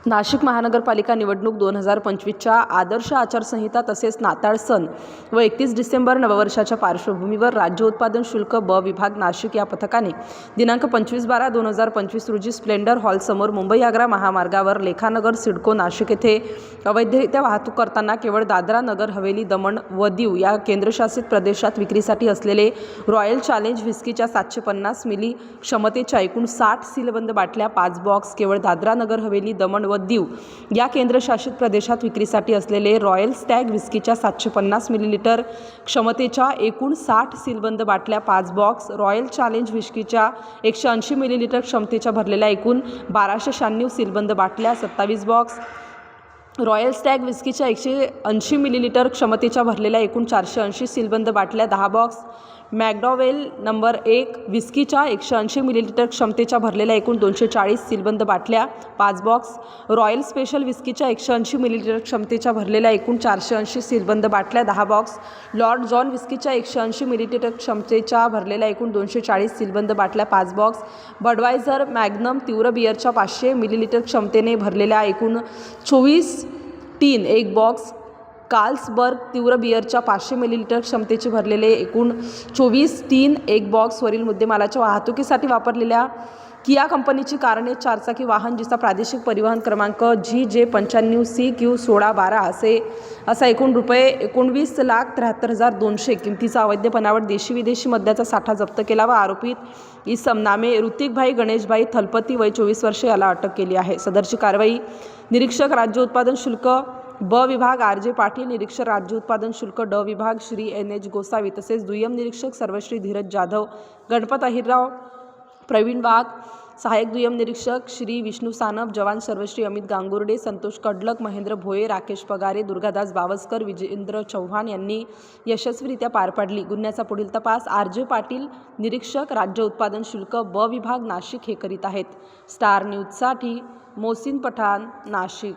नाशिक महानगरपालिका निवडणूक 2025च्या आदर्श आचारसंहिता तसेच नाताळ सण व 31 डिसेंबर नववर्षाच्या पार्श्वभूमीवर राज्य उत्पादन शुल्क ब विभाग नाशिक या पथकाने दिनांक 25/12/2025 रोजी स्प्लेंडर हॉल समोर मुंबई आग्रा महामार्गावर लेखानगर सिडको नाशिक येथे अवैधरित्या वाहतूक करताना केवळ दादरा नगर हवेली दमण व दीव या केंद्रशासित प्रदेशात विक्रीसाठी असलेले रॉयल चॅलेंज व्हिस्कीच्या 750 मिली क्षमतेच्या एकूण 60 सीलबंद बाटल्या 5 बॉक्स, केवळ दादरा नगर हवेली दमण व दीव या केंद्रशासित प्रदेशात विक्रीसाठी असलेले रॉयल स्टॅग व्हिस्कीच्या 750 मिलीलिटर क्षमतेच्या एकूण 60 सीलबंद बाटल्या 5 बॉक्स, रॉयल चॅलेंज व्हिस्कीच्या 180 मिलीलिटर क्षमतेच्या भरलेल्या एकूण 1296 सीलबंद बाटल्या 27 बॉक्स, रॉयल स्टॅग व्हिस्कीच्या 180 मिलीलिटर क्षमतेच्या भरलेल्या एकूण 480 सीलबंद बाटल्या 10 बॉक्स, मॅकडॉवेल नंबर 1 व्हिस्कीच्या 180 मिलीलिटर क्षमतेच्या भरलेल्या एकूण 240 सीलबंद बाटल्या 5 बॉक्स, रॉयल स्पेशल व्हिस्कीच्या 180 मिलीलिटर क्षमतेच्या भरलेल्या एकूण 480 सीलबंद बाटल्या 10 बॉक्स, लॉर्ड जॉन व्हिस्कीच्या 180 मिलीलिटर क्षमतेच्या भरलेल्या एकूण 240 सीलबंद बाटल्या 5 बॉक्स, बडवायझर मॅग्नम तीव्र बिअरच्या 500 मिलीलिटर क्षमतेने भरलेल्या एकूण 24 टीन 1 बॉक्स, कार्ल्सबर्ग तीव्र बिअरच्या 500 मिलीलिटर क्षमतेचे भरलेले एकूण 24 टीन 1 बॉक्स वरील मुद्देमालाच्या वाहतुकीसाठी वापरलेल्या किया कंपनीची कारने 4 चाकी वाहन जिचा प्रादेशिक परिवहन क्रमांक GJ95CQ1612 असा एकूण रुपये 19,73,200 किमतीचा अवैधपणावर देशी विदेशी मद्याचा साठा जप्त केला व आरोपित इसम नामे ऋतिकभाई गणेशभाई थलपती वय 24 वर्षे याला अटक केली आहे। सदरची कारवाई निरीक्षक राज्य उत्पादन शुल्क ब विभाग RJ पाटील, निरीक्षक राज्य उत्पादन शुल्क ड विभाग श्री NH गोसावी तसेच दुय्यम निरीक्षक सर्वश्री धीरज जाधव, गणपत अहिरराव, प्रवीण वाघ, सहाय्यक दुय्यम निरीक्षक श्री विष्णू सानप, जवान सर्वश्री अमित गांगुर्डे, संतोष कडलक, महेंद्र भोये, राकेश पगारे, दुर्गादास बावस्कर, विजेंद्र चव्हाण यांनी यशस्वीरित्या पार पाडली। गुन्ह्याचा पुढील तपास RJ पाटील, निरीक्षक राज्य उत्पादन शुल्क ब विभाग नाशिक हे करीत आहेत। स्टार न्यूजसाठी मोहसिन पठाण, नाशिक।